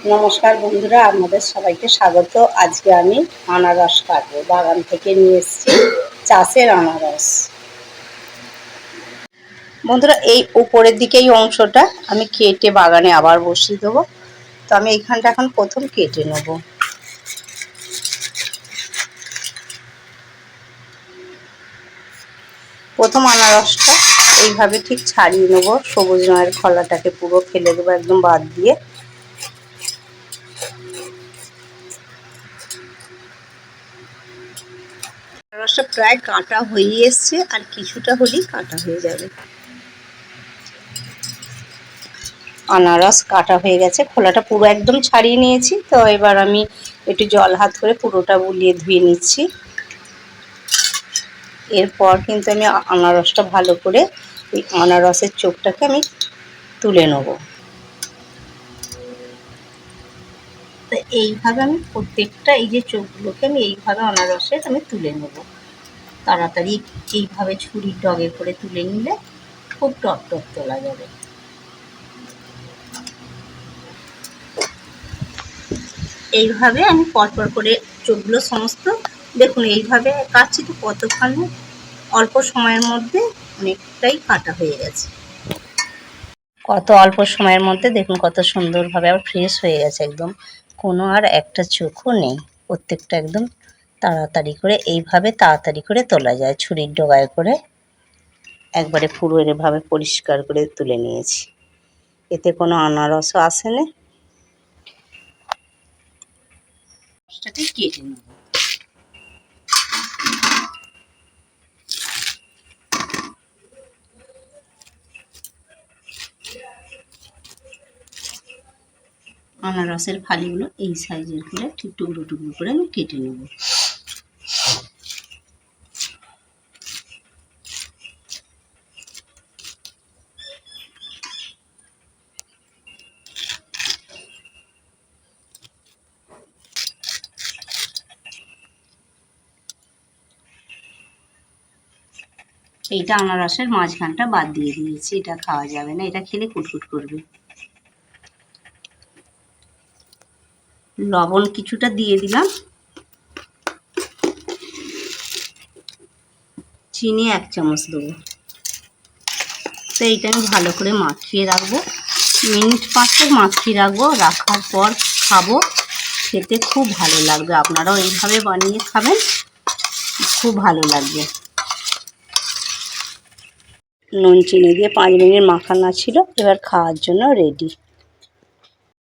নমস্কার বন্ধুরা, আপনাদের সবাইকে স্বাগত। আজকে আমি আনারস কাটবো। বাগান থেকে নিয়ে এসেছি চাষের আনারস। বন্ধুরা, এই উপরের দিকে এই অংশটা আমি কেটে বাগানে আবার বসিয়ে দেবো। তো আমি এইখানটা এখন প্রথম কেটে নেব। প্রথম আনারসটা এইভাবে ঠিক ছাড়িয়ে নেব। সবুজ রঙের খোলাটাকে পুরো ফেলে দেবো একদম বাদ দিয়ে। আনারসটা প্রায় কাটা হয়ে এসছে, আর কিছুটা হলেই কাটা হয়ে যাবে। আনারস কাটা হয়ে গেছে, খোলাটা পুরো একদম ছাড়িয়ে নিয়েছি। তো এবার আমি একটু জল হাত করে পুরোটা বুলিয়ে ধুয়ে নিচ্ছি। এরপর কিন্তু আমি আনারসটা ভালো করে এই আনারসের চোখটাকে আমি তুলে নেব। তো এইভাবে আমি প্রত্যেকটা এই যে চোখগুলোকে আমি এইভাবে আনারসের আমি তুলে নেব। তাড়াতাড়ি এইভাবে ছুরির ডগে করে তুলে নিলে খুব টক তোলা যাবে। এইভাবে আমি পরপর করে চোখগুলো সমস্ত দেখুন এইভাবে কাটছি তো কতক্ষণে অল্প সময়ের মধ্যে অনেকটাই কাটা হয়ে গেছে। কত অল্প সময়ের মধ্যে দেখুন কত সুন্দরভাবে আবার ফ্রেশ হয়ে গেছে একদম। কোনো আর একটা চোখও নেই। প্রত্যেকটা একদম তাড়াতাড়ি করে এইভাবে তাড়াতাড়ি করে তোলা যায়। ছুরির ডগায় করে একবারে পুরো এভাবে পরিষ্কার করে তুলে নিয়েছি। এতে কোনো আনারসও আসে না। কেটে নেব। আনারসের ফালিগুলো এই সাইজের করে ঠিক টুকরো টুকরো করে আমি কেটে নেব। এইটা আনারসের মাঝখানটা বাদ দিয়ে দিয়েছি, এটা খাওয়া যাবে না, এটা খেলে কুটকুট করবে। লবণ কিছুটা দিয়ে দিলাম, চিনি 1 চামচ দেবো। তো এইটা আমি ভালো করে মাখিয়ে রাখবো, মিনিট 5 মাখিয়ে রাখবো। রাখার পর খাবো, খেতে খুব ভালো লাগবে। আপনারাও এইভাবে বানিয়ে খাবেন, খুব ভালো লাগবে। নুন চিনি দিয়ে 5 মিনিট মাখানো ছিল, এবার খাওয়ার জন্য রেডি।